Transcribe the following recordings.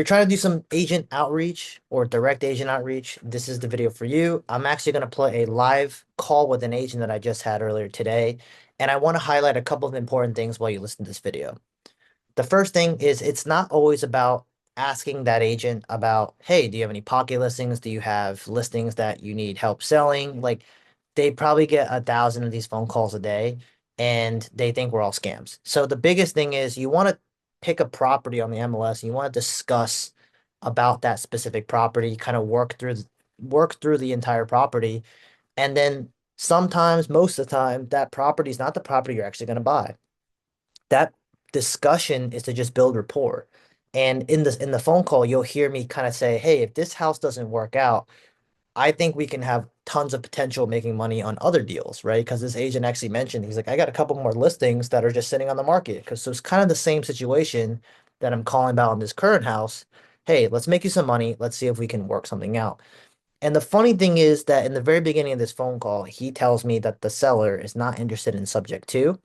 You're trying to do some agent outreach or direct agent outreach, this is the video for you. I'm actually going to play a live call with an agent that I just had earlier today, and I want to highlight a couple of important things while you listen to this video. The first thing is it's not always about asking that agent about, hey, do you have any pocket listings? Do you have listings that you need help selling? Like they probably get 1,000 of these phone calls a day and they think we're all scams. So the biggest thing is you want to pick a property on the MLS and you want to discuss about that specific property, kind of work through the entire property. And then sometimes, most of the time, that property is not the property you're actually going to buy. That discussion is to just build rapport. And in the phone call, you'll hear me kind of say, hey, if this house doesn't work out, I think we can have tons of potential making money on other deals, right? Because this agent actually mentioned, he's like, I got a couple more listings that are just sitting on the market. Because so it's kind of the same situation that I'm calling about in this current house. Hey, let's make you some money. Let's see if we can work something out. And the funny thing is that in the very beginning of this phone call, he tells me that the seller is not interested in subject to.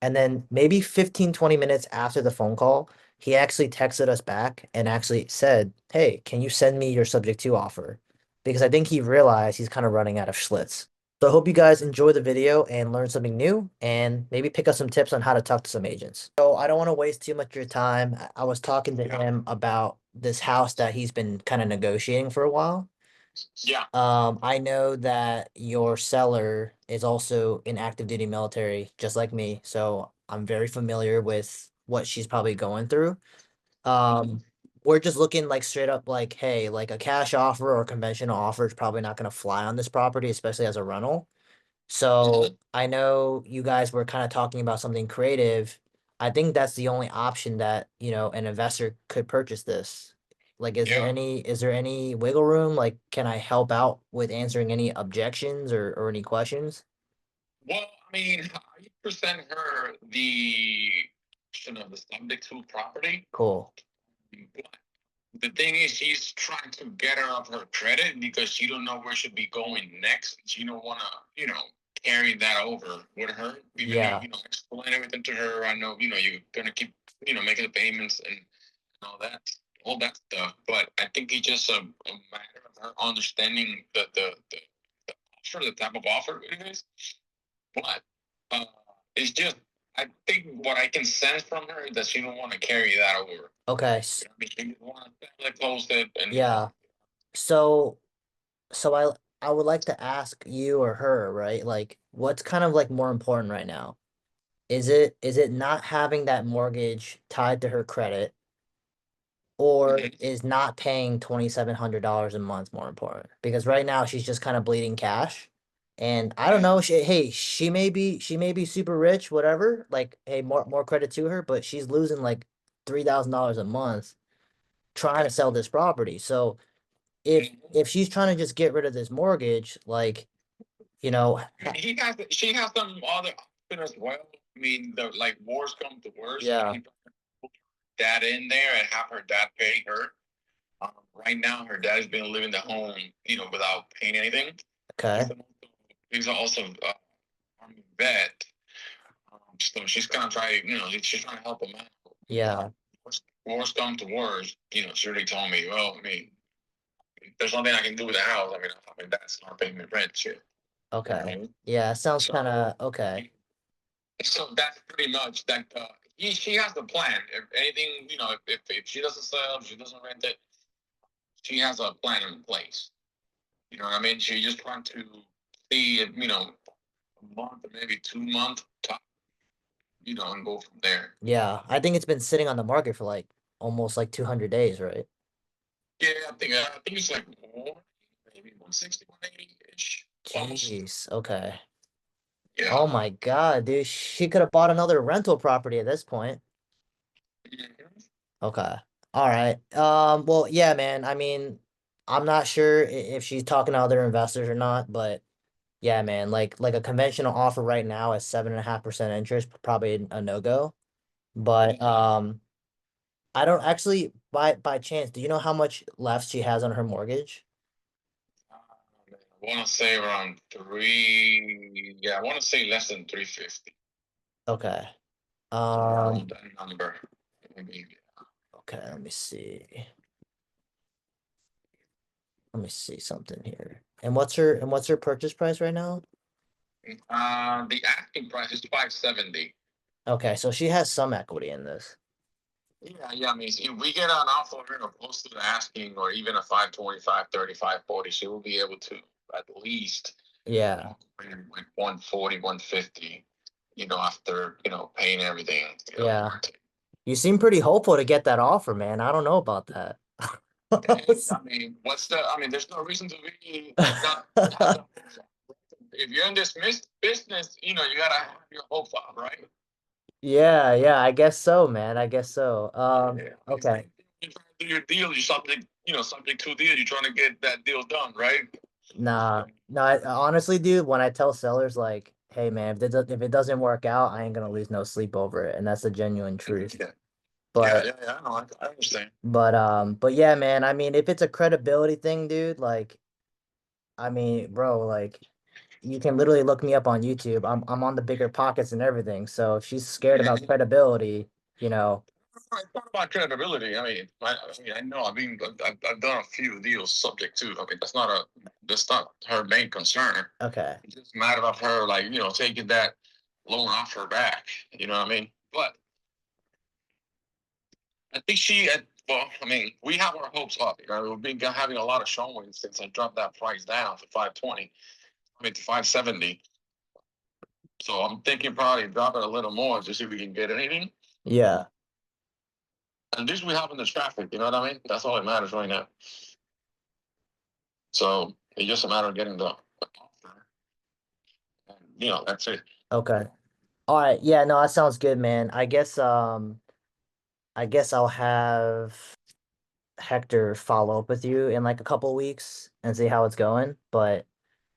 And then maybe 15, 20 minutes after the phone call, he actually texted us back and actually said, hey, can you send me your subject to offer? Because I think he realized he's kind of running out of Schlitz. So I hope you guys enjoy the video and learn something new and maybe pick up some tips on how to talk to some agents. So I don't want to waste too much of your time. I was talking to him about this house that he's been kind of negotiating for a while. Yeah, I know that your seller is also in active duty military, just like me, so I'm very familiar with what she's probably going through. Um, we're just looking like straight up like, hey, like a cash offer or conventional offer is probably not gonna fly on this property, especially as a rental. So I know you guys were kind of talking about something creative. I think that's the only option that, an investor could purchase this. Like, yeah. is there any wiggle room? Like, can I help out with answering any objections or any questions? Well, I mean, I present her the option of the subject to property. Cool. But the thing is, she's trying to get her off her credit because she don't know where she'll be going next. She don't want to, carry that over with her. Even though, Yeah. explain everything to her. I know, you're gonna keep, making the payments and all that stuff. But I think it's just a matter of her understanding the offer, the type of offer it is. But uh, it's just, I think what I can sense from her is that she don't want to carry that over. Okay. I mean, she want to close it, and Yeah. So so I would like to ask you or her, right? Like, what's kind of like more important right now? Is it not having that mortgage tied to her credit? Or Mhm. is not paying $2,700 a month more important? Because right now she's just kind of bleeding cash. And I don't know, she may be super rich, whatever. Like, hey, more credit to her, but she's losing like $3,000 a month trying to sell this property. So if she's trying to just get rid of this mortgage, like, you know, She has some other option as well. I mean, the like worst come to worst, yeah, she put her dad in there and have her dad pay her. Right now, her dad's been living the home, without paying anything. okay, He's also, he's also army vet. So she's kind of trying, she's trying to help him out. yeah, Worst come to worst, she already told me, well, I mean, there's nothing I can do with the house. I mean, that's not paying me rent, shit. You know what okay, I mean? yeah, sounds kind So, of okay, so that's pretty much that. She has the plan. If anything, if she doesn't sell, if she doesn't rent it, she has a plan in place. You know what I mean? She just trying to see if, a month or maybe 2 month top, and go from there. yeah. I think it's been sitting on the market for like almost like 200 days, right? Yeah, I think it's like maybe 160, 180 ish, almost. Jeez. Okay. Yeah. Oh my God, dude. She could have bought another rental property at this point. Mhm. Okay. All right. Well, yeah, man. I mean, I'm not sure if she's talking to other investors or not, but yeah, man, like a conventional offer right now is 7.5% interest, probably a no-go. But I don't actually by chance, do you know how much left she has on her mortgage? I want to say around three. Yeah, I want to say less than 350. Okay. Around Um, that number. Maybe. okay, let me see. Let me see something here. And what's her purchase price right now? The asking price is 570. Okay, so she has some equity in this. Yeah, yeah. I mean, if we get an offer you know, close to the asking, or even a 525, 35, 40, she will be able to at least Yeah, with 140, 150. You know, after paying everything. yeah. You seem pretty hopeful to get that offer, man. I don't know about that. I mean, I mean, there's no reason to be not have the hopes up. If you're in this business, you gotta have your hopes up, right? Yeah, yeah, I guess so, man. I guess so. Yeah. Okay. You're trying to do your deal. You're subject to a deal. You're trying to get that deal done, right? Nah, no, honestly, dude, when I tell sellers like, hey man, if it doesn't work out, I ain't gonna lose no sleep over it. And that's the genuine truth. Yeah, yeah, But yeah, yeah. No, I understand. but yeah, man, I mean, if it's a credibility thing, dude, like, I mean, bro, like you can literally look me up on YouTube. I'm on the bigger pockets and everything. So if she's scared about Mhm. credibility, you know, It's not about credibility. I mean, I know. I mean, I've done a few deals subject to. I mean, that's not her main concern. okay. It's just a matter of her, like, taking that loan off her back. You know what I mean? But I think well, I mean, we have our hopes up. We've been having a lot of showings since I dropped that price down to 520. I mean, to 570. So I'm thinking probably drop it a little more to see if we can get anything. Yeah. At least we have in the traffic. You know what I mean? That's all that matters right now. So it's just a matter of getting the offer. And, that's it. Okay. All right. Yeah, no, that sounds good, man. I guess I'll have Hector follow up with you in like a couple weeks and see how it's going. But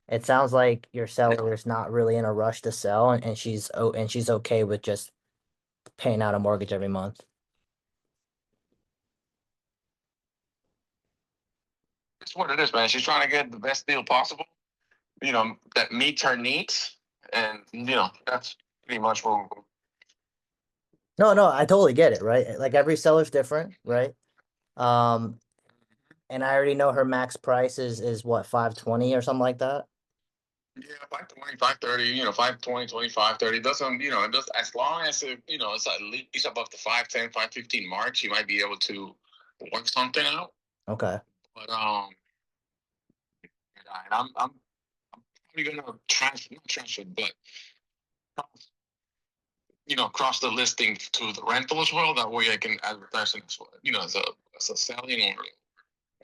it sounds like your seller is not really in a rush to sell and she's okay with just paying out a mortgage every month. It's what it is, man. She's trying to get the best deal possible. That meets her needs, and that's pretty much what. No, no, I totally get it, right? Like every seller's different, right? Um, and I already know her max price is what, 520 or something like that. Yeah, 520, 530, 520, 25, 30. Doesn't, just as long as it's at least above the 510, 515 mark, you might be able to work something out. Okay. But and I'm probably gonna transfer, not transfer, but cross the listing to the rental as well. That way I can advertise it as well, as a selling or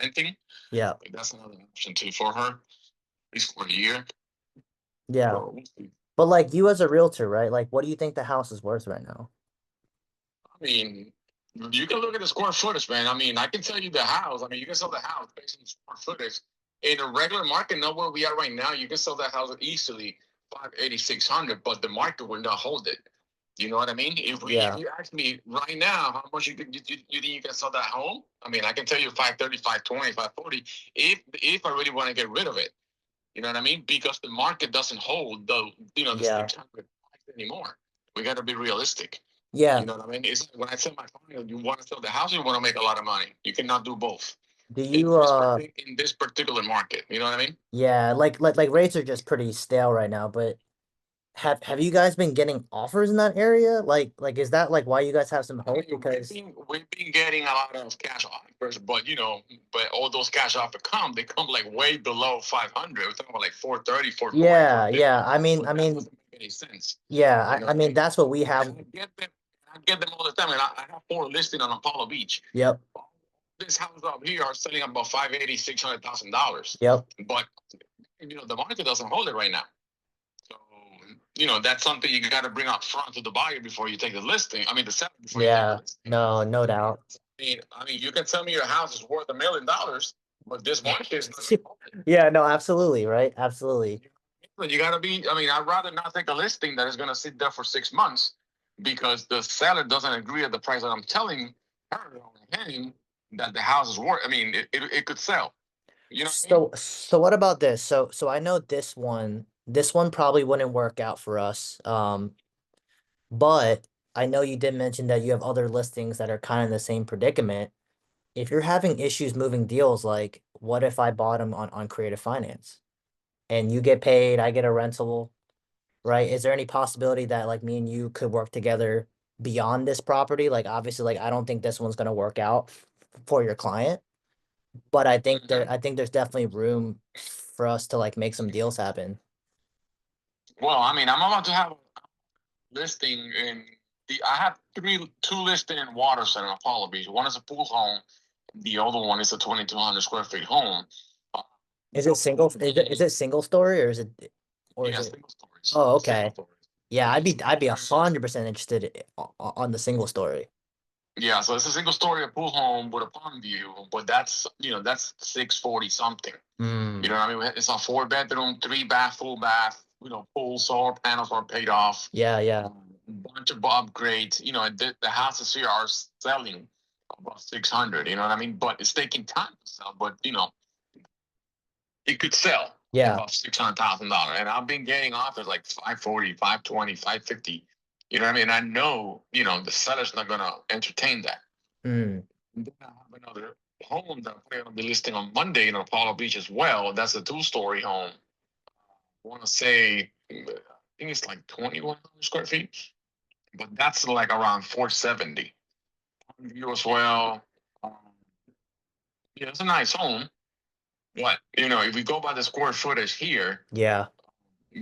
renting. Yeah. Like that's another option too for her, at least for a year. Yeah. So we'll see. But like you as a realtor, right? Like what do you think the house is worth right now? I mean, you can look at the square footage, man. I mean, I can tell you the house. I mean, you can sell the house based on the square footage. In a regular market, not where we are right now, you can sell that house easily 580, 600, but the market will not hold it. You know what I mean? If Yeah. you ask me right now how much you think you can sell that home, I mean, I can tell you 530, 520, 540. If I really want to get rid of it, you know what I mean? Because the market doesn't hold the Yeah. 600 anymore. We got to be realistic. You Yeah. know what I mean? It's like when I tell my client, you want to sell the house, you want to make a lot of money. You cannot do both Do in you this particular market. You know what I mean? yeah, like rates are just pretty stale right now, but have you guys been getting offers in that area? Like is that like why you guys have some I hope? mean, we've Because been we've been getting a lot of cash offers, but all those cash offers they come like way below 500. We're talking about like 430, 440, yeah, 450. yeah. So that doesn't make any sense. Yeah, You know I what I mean mean? that's what we have. And I get them all the time. And I have 4 listing on Apollo Beach. Yep. This house up here are selling about 580, $600,000. Yep. But the market doesn't hold it right now. So that's something you got to bring up front to the buyer before you take the listing. I mean, the seller before you take the Yeah. listing. No, no doubt. I mean, you can tell me your house is worth $1 million, but this market is not. Yeah, no, absolutely, right? Absolutely. But you got to be. I mean, I'd rather not take a listing that is going to sit there for 6 months because the seller doesn't agree at the price that I'm telling her on him that the house is worth. I mean, it could sell. You know what I mean? So what about this? So I know this one probably wouldn't work out for us. But I know you did mention that you have other listings that are kind of in the same predicament. if you're having issues moving deals, like what if I bought them on creative finance and you get paid, I get a rental, right? Is there any possibility that like me and you could work together beyond this property? Like obviously, like I don't think this one's gonna work out for your client, but Mhm. I think there's definitely room for us to like make some deals happen. Well, I mean, I'm about to have a listing in I have two listed in Water Center, Apollo Beach. One is a pool home. The other one is a 2,200 square feet home. Uh, Is you it know, single? Is it single story or is yeah, it? single stories. Oh, Single okay. stories. Yeah, I'd be Mhm. 100% interested on the single story. Yeah, so it's a single story, a pool home with a pond view, but that's 640 something. You Mm, know what I mean? It's a 4 bedroom, 3 bath, full bath. Pool, solar panels are paid off. yeah, yeah, Bunch of upgrades. The houses here are selling about 600. You know what I mean? But it's taking time to sell. But it could sell yeah. above $600,000. And I've been getting offers like 540, 520, 550. You know what I mean? I know the seller's not gonna entertain that. Mm, And then I have another home that I'm going to be listing on Monday in Apollo Beach as well. That's a 2-story home. I want to say, I think it's like 2,100 square feet, but that's like around 470. View as well. Um, yeah, it's a nice home, but if we go by the square footage here, yeah,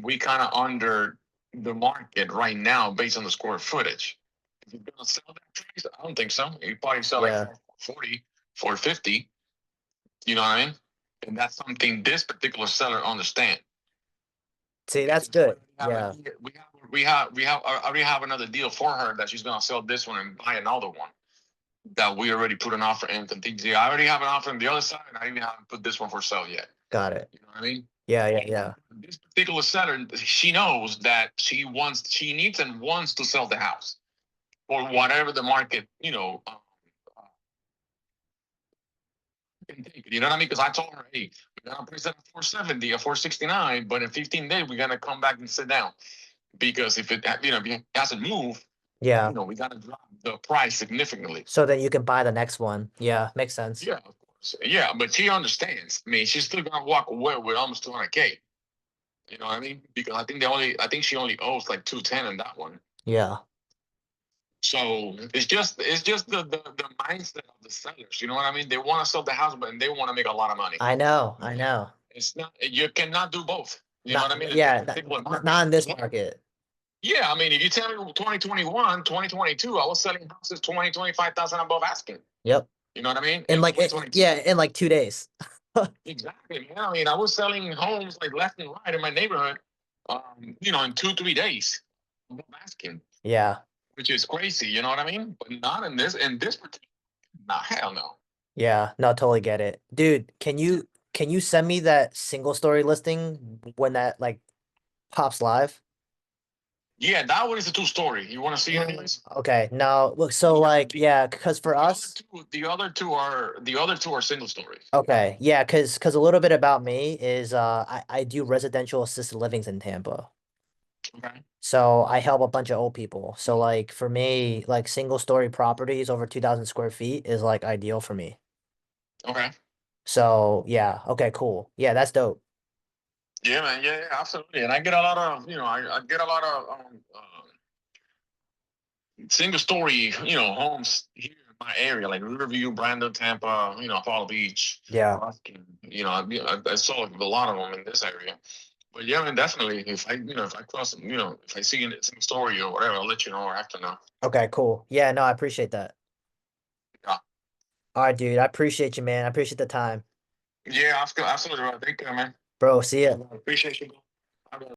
we kind of under the market right now based on the square footage. If you're gonna sell that price, I don't think so. You probably sell like yeah. 440, 450. You know what I mean? And that's something this particular seller understand See, that's because good. Yeah, I already have another deal for her that she's gonna sell this one and buy another one that we already put an offer in contingency. I already have an offer on the other side, and I even haven't put this one for sale yet. got it. You know what I mean? Yeah, yeah, yeah. This particular seller, she knows that she needs and wants to sell the house or whatever the market, can take it. You know what I mean? Because I told her, hey, we're gonna price it at 470 or 469, but in 15 days we're gonna come back and sit down because if it hasn't moved, Yeah. we gotta drop the price significantly. So then you can buy the next one. Yeah, makes sense. Yeah, of course. Yeah, but she understands. I mean, she's still gonna walk away with almost 200K. You know what I mean? Because I think she only owes like 210 in that one. Yeah, So it's just the mindset of the sellers. You know what I mean? They want to sell the house, but they want to make a lot of money. I know, I know. It's not you cannot do both. You know what Not I mean? In this yeah, particular market. not in this market. Yeah, I mean, if you tell me 2021, 2022, I was selling houses 20, 25,000 above asking. Yep. You know what I mean? In In like yeah, 2022. in like 2 days. Exactly, man. I mean, I was selling homes like left and right in my neighborhood, in 2, 3 days above asking, Yeah, which is crazy. You know what I mean? But not in this particular. Nah, hell no. yeah. No, totally get it. Dude, can you send me that single story listing when that like pops live? Yeah, that one is a 2-story. You want to see it anyways? Okay, no, look, so Yeah, like, yeah, because for the other us, two, the other two are single stories. okay, yeah, because a little bit about me is I do residential assisted livings in Tampa. Okay. So I help a bunch of old people. So like for me, like single story properties over 2,000 square feet is like ideal for me. Okay. So yeah, okay, cool. Yeah, that's dope. Yeah, man. Yeah, yeah, absolutely. And I get a lot of, I get a lot of single story, homes here in my area, like Riverview, Brandon, Tampa, Apollo Beach, Yeah. Ruskin. I saw a lot of them in this area. But yeah, man, definitely. If I cross, if I see a single story or whatever, I'll let you know or have to know. Okay, cool. Yeah, no, I appreciate that. Yeah, All right, dude. I appreciate you, man. I appreciate the time. yeah, absolutely. Right. Take care, man. Bro, see ya. I appreciate you.